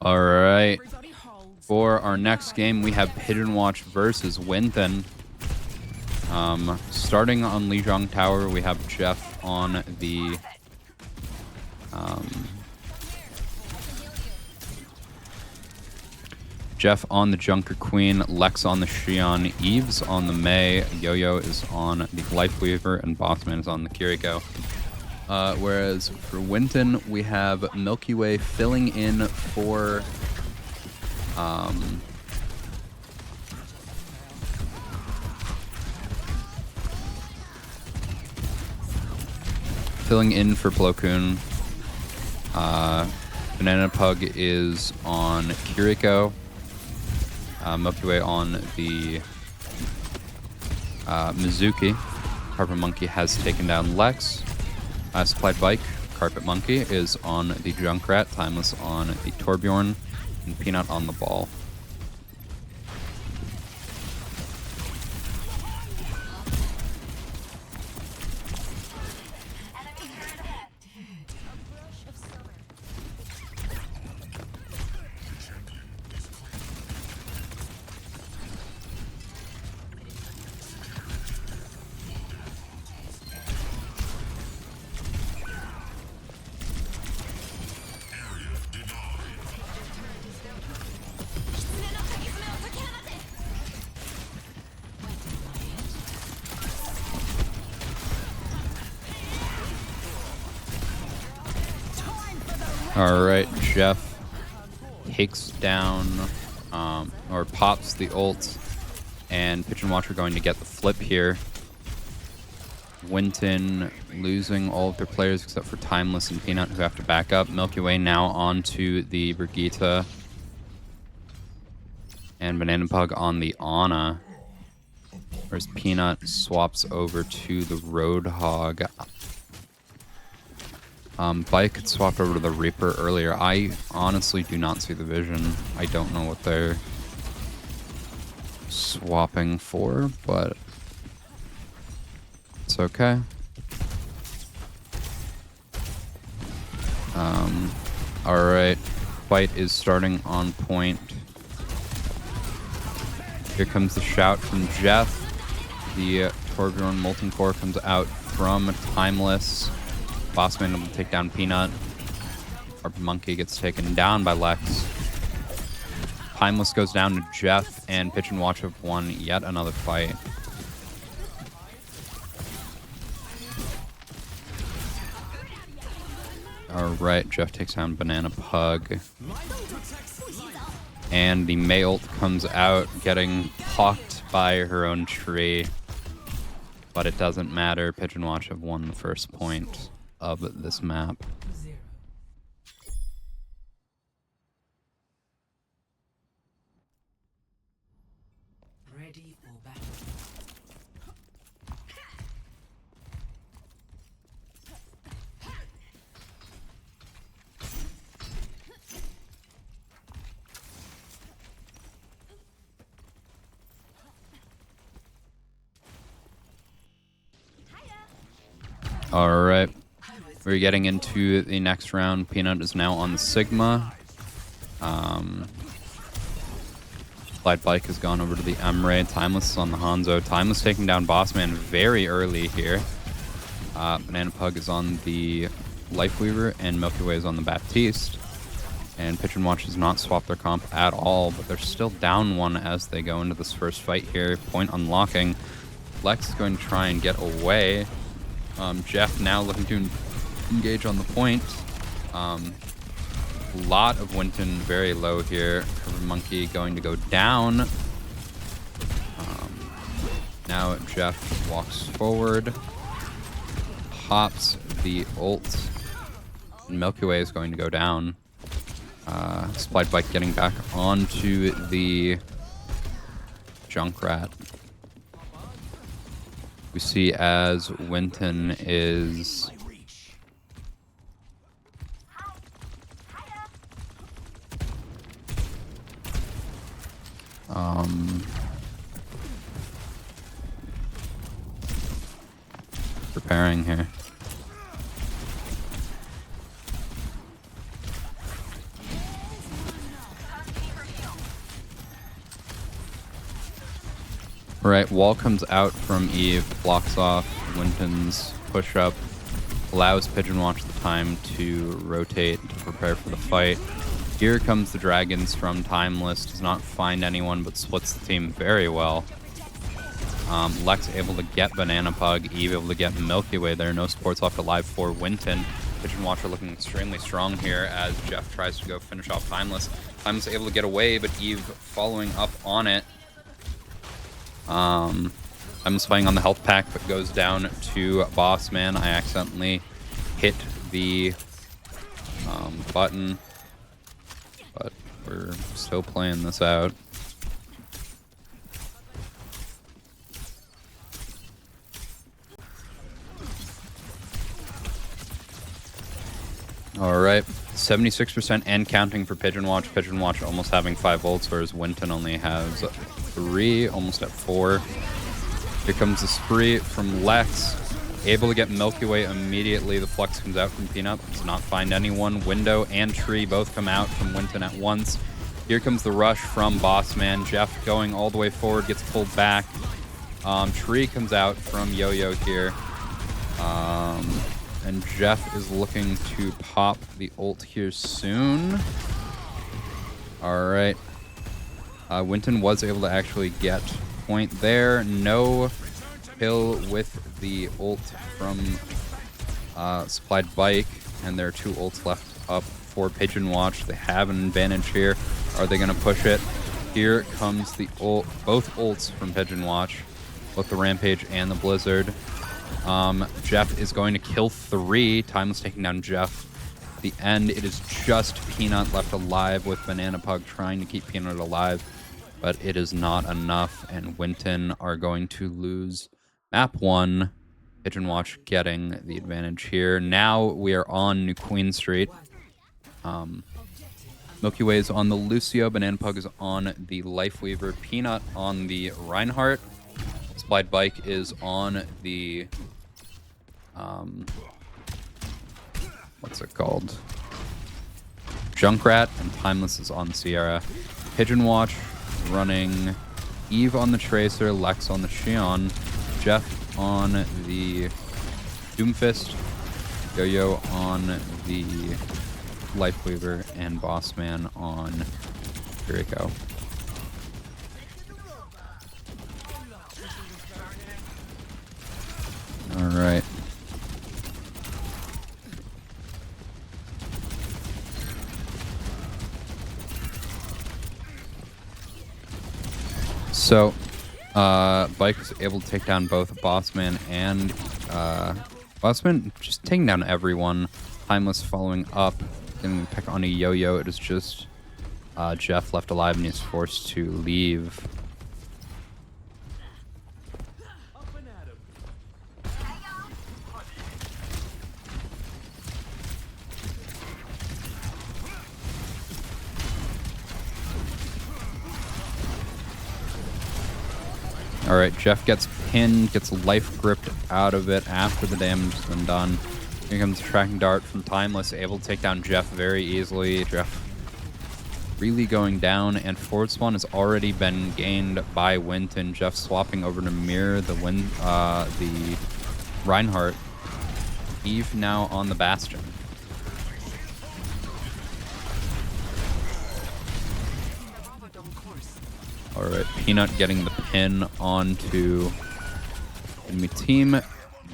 All right. For our next game, we have Pigeonwatch versus Winton. Starting on Lijiang Tower, we have Jeff on the Junker Queen, Lex on the Xion, Eves on the Mei, Yo-Yo is on the Lifeweaver, and Bossman is on the Kiriko. Whereas for Winton, we have Milky Way filling in for Plo Koon. Banana Pug is on Kiriko. Milky Way on the Mizuki. Carpet Monkey has taken down Lex. Supplied Bike, Carpet Monkey is on the Junkrat. Timeless on the Torbjorn. And Peanut on the Ball. Alright, Jeff takes down, or pops the ult, and Pigeonwatch are going to get the flip here. Winton losing all of their players except for Timeless and Peanut, who have to back up. Milky Way now onto the Brigitte, and Banana Pug on the Ana, whereas Peanut swaps over to the Roadhog. Bike had swapped over to the Reaper earlier. I honestly do not see the vision. I don't know what they're swapping for, but it's okay. Alright. Fight is starting on point. Here comes the shout from Jeff. The Torbjorn Molten Core comes out from Timeless. Bossman will take down Peanut. Our Monkey gets taken down by Lex. Timeless goes down to Jeff, and Pigeonwatch have won yet another fight. Alright, Jeff takes down Banana Pug. And the Mei ult comes out, getting pocked by her own tree. But it doesn't matter. Pigeonwatch have won the first point of this map. Ready for battle. All right. We're getting into the next round. Peanut is now on the Sigma. Light Bike has gone over to the Emre. Timeless is on the Hanzo. Timeless taking down Bossman very early here. Banana Pug is on the Lifeweaver, and Milky Way is on the Baptiste. And Pigeonwatch has not swapped their comp at all, but they're still down one as they go into this first fight here. Point unlocking. Lex is going to try and get away. Jeff now looking to engage on the point. Lot of Winton very low here. Cover Monkey going to go down. Now Jeff walks forward, pops the ult, and Milky Way is going to go down. Supplied Bike getting back onto the Junkrat. We see as Winton is preparing here. Right, wall comes out from Eve, blocks off Winton's push-up, allows Pigeonwatch the time to rotate to prepare for the fight. Here comes the dragons from Timeless, does not find anyone but splits the team very well. Lex able to get Banana Pug, Eve able to get Milky Way there, no supports left alive for Winton. Pigeonwatch are looking extremely strong here as Jeff tries to go finish off Timeless. Timeless able to get away, but Eve following up on it. I'm spying on the health pack, but goes down to Boss Man. I accidentally hit the button, but we're still playing this out. All right, 76% and counting for Pigeonwatch. Pigeonwatch almost having 5 ults, whereas Winton only has 3, almost at 4. Here comes the spree from Lex. Able to get Milky Way immediately. The flex comes out from Peanut. Does not find anyone. Window and Tree both come out from Winton at once. Here comes the rush from Bossman. Jeff going all the way forward, gets pulled back. Tree comes out from Yo-Yo here. And Jeff is looking to pop the ult here soon. All right. Winton was able to actually get point there. No kill with the ult from Supplied Bike. And there are 2 ults left up for Pigeonwatch. They have an advantage here. Are they going to push it? Here comes the ult, both ults from Pigeonwatch. Both the Rampage and the Blizzard. Jeff is going to kill 3. Timeless taking down Jeff. At the end, it is just Peanut left alive with Banana Pug trying to keep Peanut alive, but it is not enough, and Winton are going to lose map 1. Pigeonwatch getting the advantage here. Now we are on New Queen Street. Milky Way is on the Lucio, Banana Pug is on the Lifeweaver, Peanut on the Reinhardt. Supplied Bike is on the what's it called? Junkrat, and Timeless is on Sierra. Pigeonwatch running Eve on the Tracer, Lex on the Xion, Jeff on the Doomfist, Yo-Yo on the Lifeweaver, and Bossman on Jericho. All right. So, Bike was able to take down both Bossman and Bossman, just taking down everyone. Timeless following up, getting the pick on a Yo-Yo. It is just Jeff left alive, and he's forced to leave. Alright, Jeff gets pinned, gets life gripped out of it after the damage has been done. Here comes the tracking dart from Timeless, able to take down Jeff very easily. Jeff really going down, and forward spawn has already been gained by Winton. Jeff swapping over to mirror the Reinhardt. Eve now on the Bastion. Alright, Peanut getting the pin onto enemy team.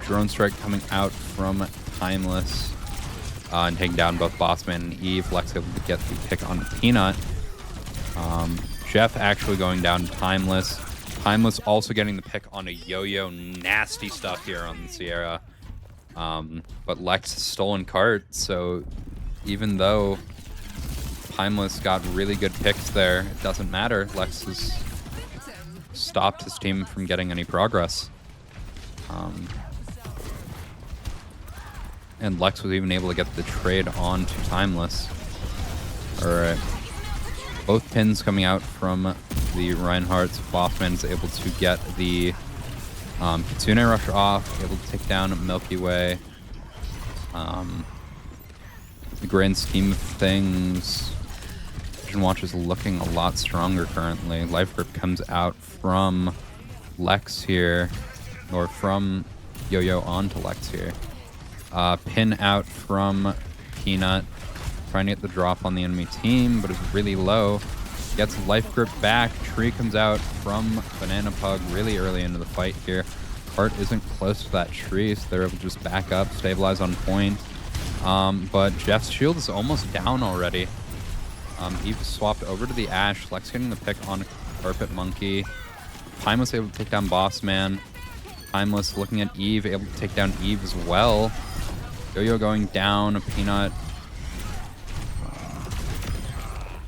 Drone strike coming out from Timeless and taking down both Bossman and Eve. Lex able to get the pick on Peanut. Jeff actually going down to Timeless. Timeless also getting the pick on a Yo-Yo. Nasty stuff here on the Sierra. But Lex has stolen cart, so even though Timeless got really good picks there, it doesn't matter. Lex has stopped his team from getting any progress. And Lex was even able to get the trade on to Timeless. Alright. Both pins coming out from the Reinhardt's. Bossman's able to get the Kitsune Rush off, able to take down Milky Way. The grand scheme of things, Pigeonwatch is looking a lot stronger currently. Life Grip comes out from Lex here, or from Yo-Yo onto Lex here. Pin out from Peanut, trying to get the drop on the enemy team, but is really low. Gets life grip back. Tree comes out from Banana Pug really early into the fight here. Heart isn't close to that tree, so they're able to just back up, stabilize on point. But Jeff's shield is almost down already. Eve swapped over to the Ashe. Lex getting the pick on Carpet Monkey. Timeless able to take down Boss Man. Timeless looking at Eve, able to take down Eve as well. Yo-Yo going down. Peanut.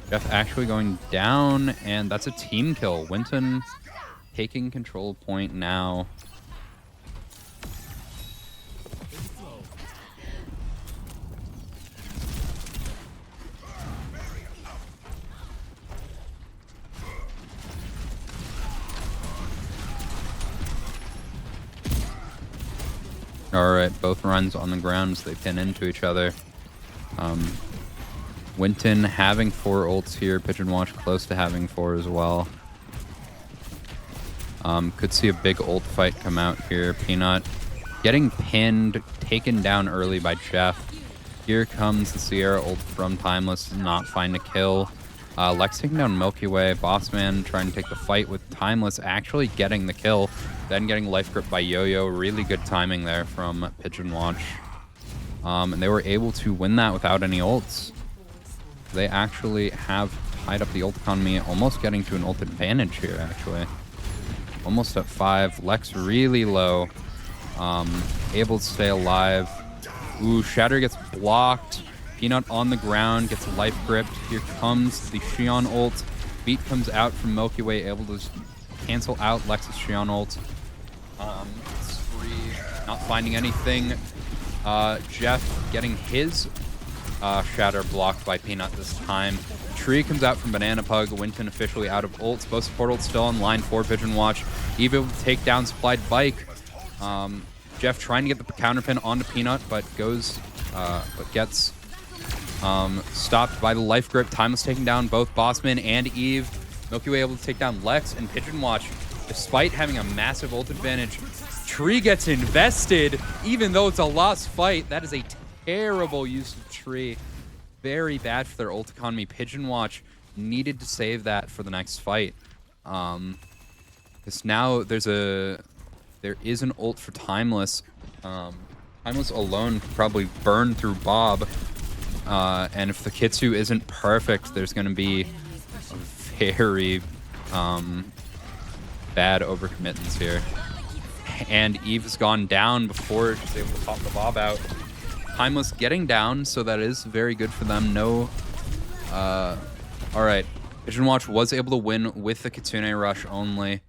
Jeff actually going down, and that's a team kill. Winton taking control point now. Alright, both runs on the ground as they pin into each other. Winton having 4 ults here. Pigeonwatch close to having 4 as well. Could see a big ult fight come out here. Peanut getting pinned, taken down early by Jeff. Here comes the Sierra ult from Timeless, not find a kill. Lex taking down Milky Way. Bossman trying to take the fight with Timeless, actually getting the kill. Then getting life grip by Yo-Yo. Really good timing there from Pigeonwatch. And they were able to win that without any ults. They actually have tied up the ult economy, almost getting to an ult advantage here, actually. Almost at 5. Lex really low. Able to stay alive. Ooh, Shatter gets blocked. Peanut on the ground, gets life gripped. Here comes the Xion ult. Beat comes out from Milky Way, able to cancel out Lex's Xion ult. Spree not finding anything. Jeff getting his Shatter blocked by Peanut this time. Tree comes out from Banana Pug. Winton officially out of ults. Both support ults still on line for Pigeonwatch. Eva able to take down Supplied Bike. Jeff trying to get the counterpin onto Peanut, but gets stopped by the life grip. Timeless taking down both Bossman and Eve. Milky Way able to take down Lex, and Pigeonwatch, despite having a massive ult advantage, Tree gets invested, even though it's a lost fight. That is a terrible use of Tree. Very bad for their ult economy. Pigeonwatch needed to save that for the next fight. Because now there is an ult for Timeless. Timeless alone could probably burn through Bob. And if the Kitsu isn't perfect, there's going to be a very bad overcommittance here. And Eve has gone down before she's able to pop the Bob out. Timeless getting down, so that is very good for them. No. Alright. Pigeonwatch was able to win with the Kitsune Rush only.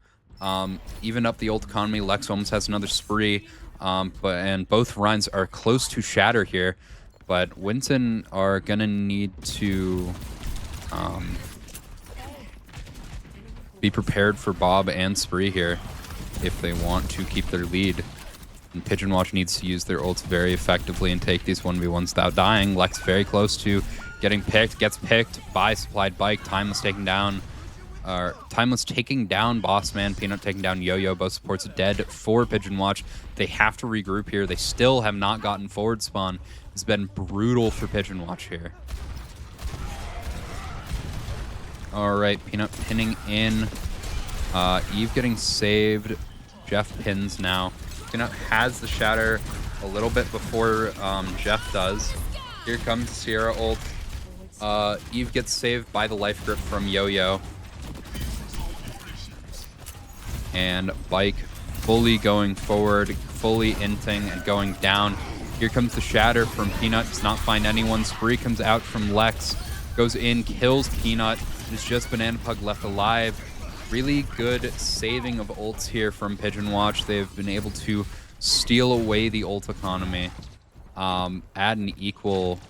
Even up the ult economy. Lex almost has another spree. And both runs are close to Shatter here. But Winton are going to need to be prepared for Bob and Spree here if they want to keep their lead. And Pigeonwatch needs to use their ults very effectively and take these 1v1s without dying. Lex very close to getting picked. Gets picked by Supplied Bike. Timeless taking down Bossman. Peanut taking down Yo-Yo. Both supports dead for Pigeonwatch. They have to regroup here. They still have not gotten forward spawn. It's been brutal for Pigeonwatch here. Alright, Peanut pinning in. Eve getting saved. Jeff pins now. Peanut has the Shatter a little bit before Jeff does. Here comes Sierra ult. Eve gets saved by the life grip from Yo-Yo. And Bike fully going forward, fully inting and going down. Here comes the Shatter from Peanut. Does not find anyone. Spree comes out from Lex. Goes in, kills Peanut. It's just Banana Pug left alive. Really good saving of ults here from Pigeonwatch. They've been able to steal away the ult economy. Add an equal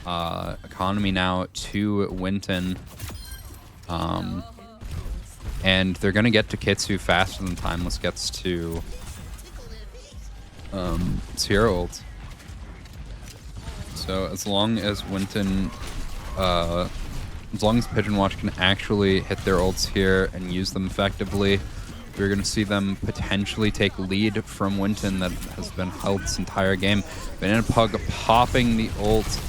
economy now to Winton. And they're going to get to Kitsu faster than Timeless gets to Sierra ult. So as long as Winton, as long as Pigeonwatch can actually hit their ults here and use them effectively, We're going to see them potentially take lead from Winton that has been held this entire game. Banana Pug popping the ult.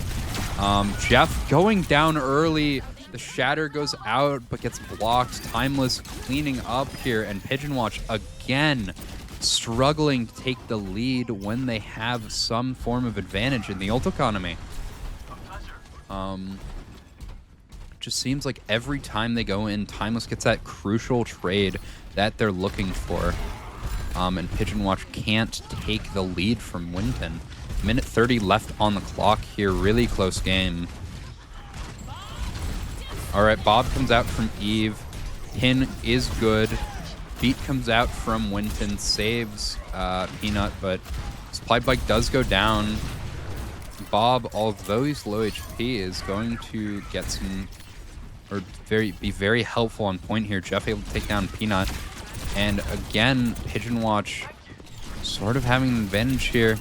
Jeff going down early. The Shatter goes out but gets blocked. Timeless cleaning up here, and Pigeonwatch again struggling to take the lead when they have some form of advantage in the ult economy. Just seems like every time they go in, Timeless gets that crucial trade that they're looking for. And Pigeonwatch can't take the lead from Winton. Minute 30 left on the clock here. Really close game. All right, Bob comes out from Eve. Pin is good. Beat comes out from Winton, saves Peanut, but Supply Bike does go down. Bob, although he's low HP, is going to get some, or be very helpful on point here. Jeff able to take down Peanut. And again, Pigeonwatch sort of having an advantage here,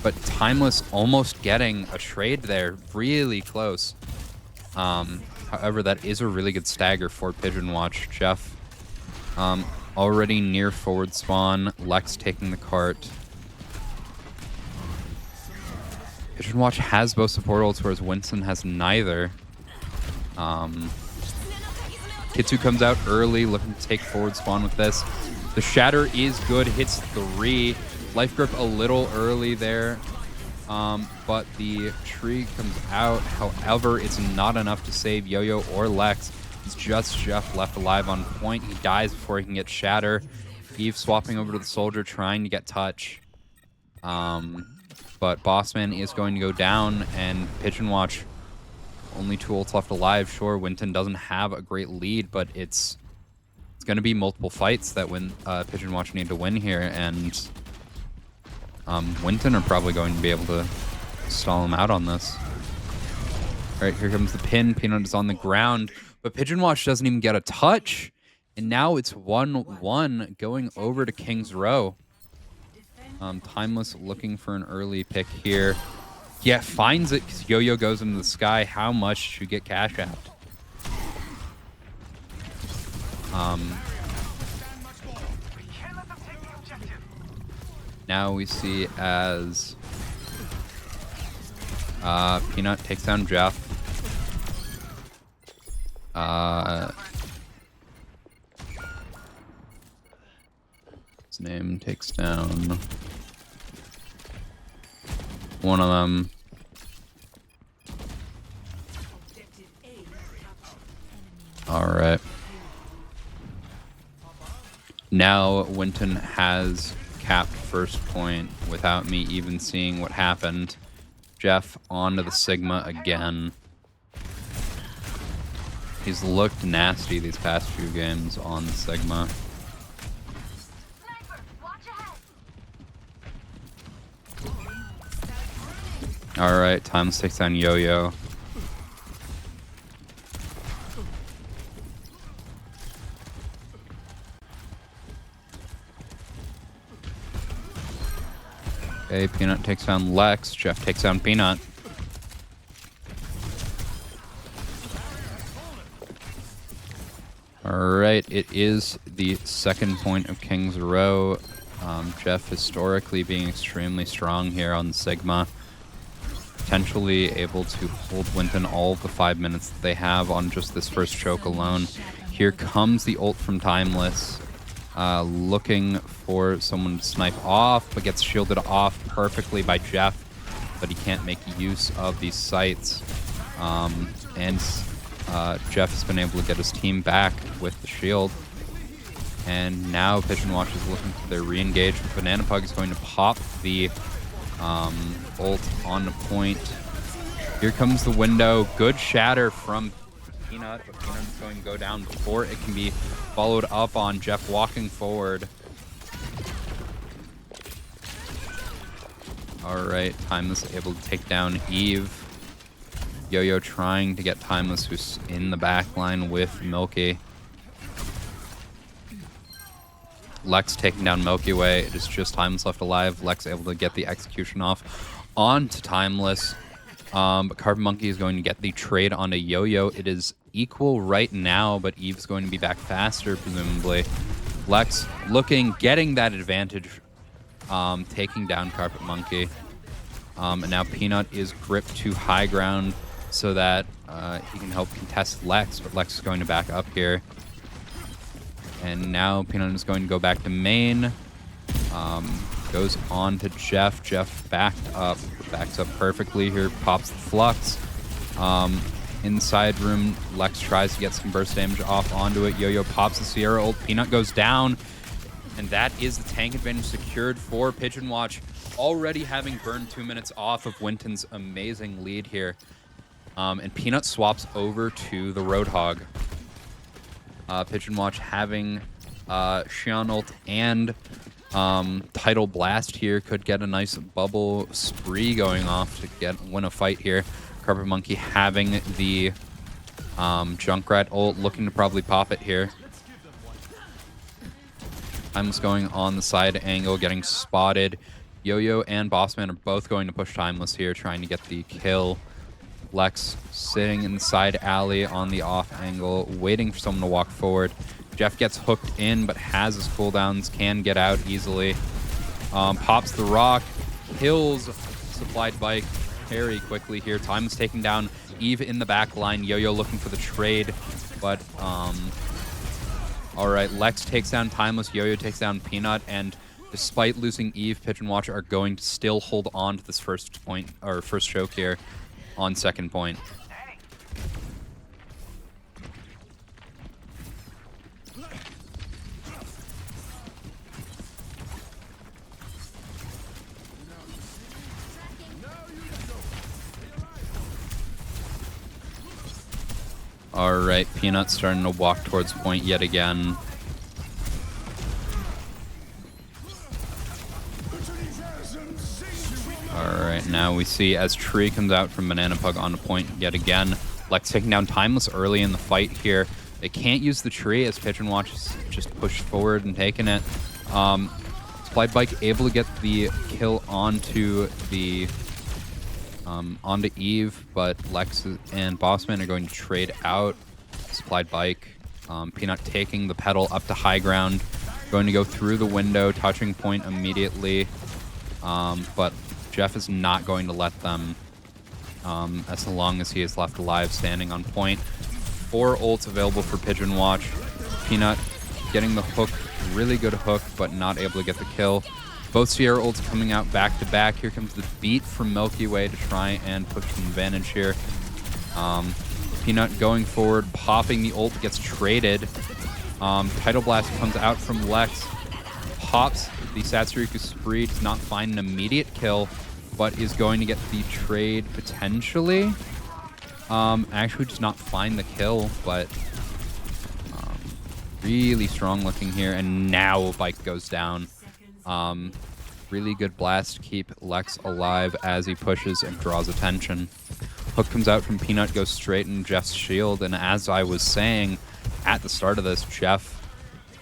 but Timeless almost getting a trade there. Really close. However, that is a really good stagger for Pigeonwatch. Jeff already near forward spawn. Lex taking the cart. Pigeonwatch has both support ults, whereas Winston has neither. Kitsu comes out early, looking to take forward spawn with this. The Shatter is good, hits 3. Life Grip a little early there, but the tree comes out. However, it's not enough to save Yo-Yo or Lex. It's just Jeff left alive on point. He dies before he can get Shatter. Eve swapping over to the Soldier, trying to get touch. But Bossman is going to go down, and Pigeonwatch, only 2 ults left alive. Sure, Winton doesn't have a great lead, but it's going to be multiple fights that Pigeonwatch need to win here, and Winton are probably going to be able to stall him out on this. All right, here comes the pin. Peanut is on the ground, but Pigeonwatch doesn't even get a touch, and now it's 1-1 going over to King's Row. Timeless looking for an early pick here. Yeah, finds it because Yo-Yo goes into the sky. How much should you get cash apped? Now we see as Peanut takes down Jeff. His name takes down one of them. All right. Now Winton has capped first point without me even seeing what happened. Jeff onto the Sigma again. He's looked nasty these past few games on the Sigma. All right, Timeless takes down Yo-Yo. Okay, Peanut takes down Lex. Jeff takes down Peanut. Alright, it is the second point of King's Row. Jeff historically being extremely strong here on Sigma. Potentially able to hold Winton all of the 5 minutes that they have on just this first choke alone. Here comes the ult from Timeless. Looking for someone to snipe off, but gets shielded off perfectly by Jeff, but he can't make use of these sights. Jeff has been able to get his team back with the shield. And now Pigeonwatch is looking for their re-engage. Banana Pug is going to pop the ult on the point. Here comes the window. Good shatter from Peanut, but Peanut is going to go down before it can be followed up on. Jeff walking forward. Alright, Timeless able to take down Eve. Yo-Yo trying to get Timeless, who's in the back line with Milky. Lex taking down Milky Way. It is just Timeless left alive. Lex able to get the execution off onto Timeless. But Carbon Monkey is going to get the trade onto Yo-Yo. It is equal right now, but Eve's going to be back faster, presumably. Lex getting that advantage, taking down Carpet Monkey. And now Peanut is gripped to high ground so that he can help contest Lex, but Lex is going to back up here. And now Peanut is going to go back to main. Goes on to Jeff. Jeff backs up perfectly here, pops the Flux. Inside room, Lex tries to get some burst damage off onto it. Yo-Yo pops the Sierra ult. Peanut goes down. And that is the tank advantage secured for Pigeonwatch, already having burned 2 minutes off of Winton's amazing lead here. And Peanut swaps over to the Roadhog. Pigeonwatch having Xion ult and Tidal Blast here could get a nice bubble spree going off to win a fight here. Carpet Monkey having the Junkrat ult, looking to probably pop it here. Timeless going on the side angle, getting spotted. Yo-Yo and Bossman are both going to push Timeless here, trying to get the kill. Lex sitting in the side alley on the off angle, waiting for someone to walk forward. Jeff gets hooked in, but has his cooldowns, can get out easily. Pops the rock, kills Supplied Bike very quickly here. Timeless taking down Eve in the back line. Yo-Yo looking for the trade, but all right, Lex takes down Timeless, Yo-Yo takes down Peanut, and despite losing Eve, Pigeonwatch are going to still hold on to this first point, or first choke here on second point. All right, Peanut starting to walk towards point yet again. All right, now we see as Tree comes out from Banana Pug on the point yet again. Lex taking down Timeless early in the fight here. They can't use the tree as Pigeonwatch is just pushed forward and taking it. Supplied Bike able to get the kill onto the onto Eve, but Lex and Bossman are going to trade out Supplied Bike. Peanut taking the pedal up to high ground, going to go through the window, touching point immediately, but Jeff is not going to let them as long as he is left alive, standing on point. 4 ults available for Pigeonwatch. Peanut getting the hook, really good hook, but not able to get the kill. Both Sierra ults coming out back to back. Here comes the beat from Milky Way to try and push some advantage here. Peanut going forward, popping the ult, gets traded. Tidal Blast comes out from Lex, pops the Satsuriku Spree, does not find an immediate kill, but is going to get the trade potentially. Actually does not find the kill, but really strong looking here, and now Bike goes down. Really good blast to keep Lex alive as he pushes and draws attention. Hook comes out from Peanut, goes straight in Jeff's shield, and as I was saying at the start of this, Jeff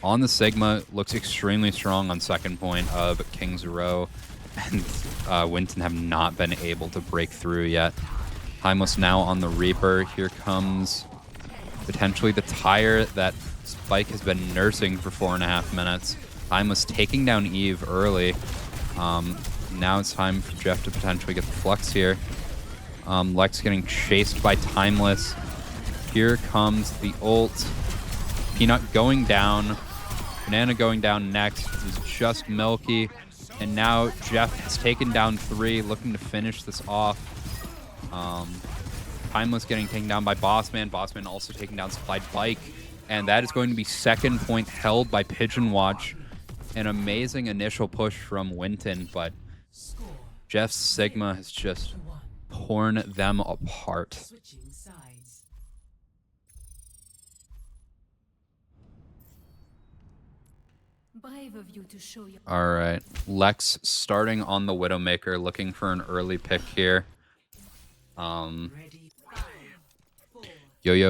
on the Sigma looks extremely strong on second point of King's Row, and Winton have not been able to break through yet. Timeless now on the Reaper. Here comes potentially the tire that Spike has been nursing for 4.5 minutes. Timeless taking down Eve early. Now it's time for Jeff to potentially get the Flux here. Lex getting chased by Timeless. Here comes the ult. Peanut going down. Banana going down next. This is just Milky. And now Jeff has taken down 3, looking to finish this off. Timeless getting taken down by Bossman. Bossman also taking down Supplied Bike. And that is going to be second point held by Pigeonwatch. An amazing initial push from Winton, but Jeff's Sigma has just torn them apart. All right, Lex starting on the Widowmaker, looking for an early pick here. Yo-Yo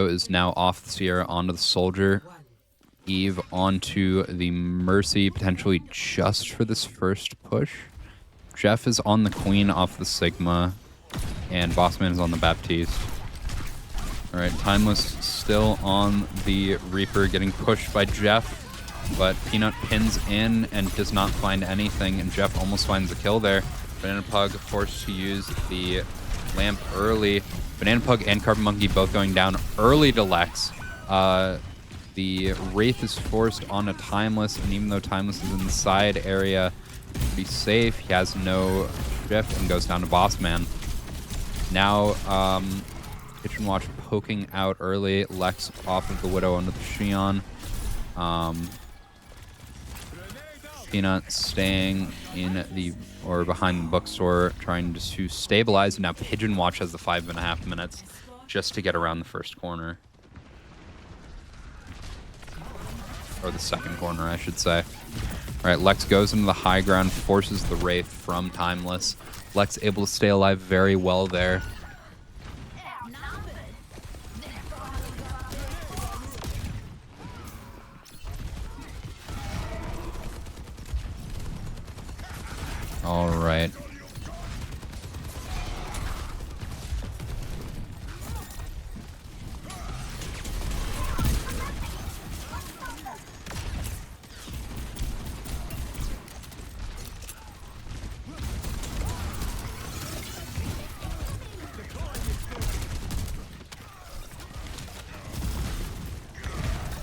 is now off the Sierra onto the Soldier. Eve onto the Mercy, potentially just for this first push. Jeff is on the Queen off the Sigma, and Bossman is on the Baptiste. All right, Timeless still on the Reaper, getting pushed by Jeff. but Peanut pins in and does not find anything, and Jeff almost finds a kill there. Banana Pug forced to use the lamp early. Banana Pug and Carbon Monkey both going down early to Lex. The Wraith is forced on a Timeless, and even though Timeless is in the side area, pretty safe, he has no shift and goes down to Boss Man. Now, Pigeonwatch poking out early. Lex off of the Widow under the Xion. Peanut staying in the behind the bookstore, trying to stabilize. And now Pigeonwatch has the 5.5 minutes just to get around the first corner. Or the second corner, I should say. All right, Lex goes into the high ground, forces the Wraith from Timeless. Lex able to stay alive very well there. All right.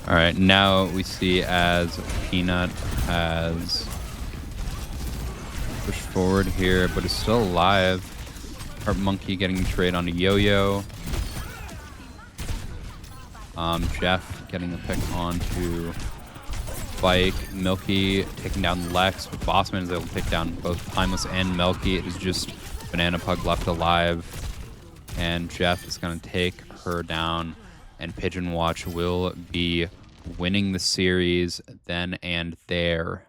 All right, now we see as Peanut has pushed forward here, but is still alive. Heart Monkey getting the trade onto Yo-Yo. Jeff getting a pick onto Bike. Milky taking down Lex, but Bossman is able to take down both Timeless and Milky. It is just Banana Pug left alive, and Jeff is going to take her down, and Pigeonwatch will be winning the series then and there.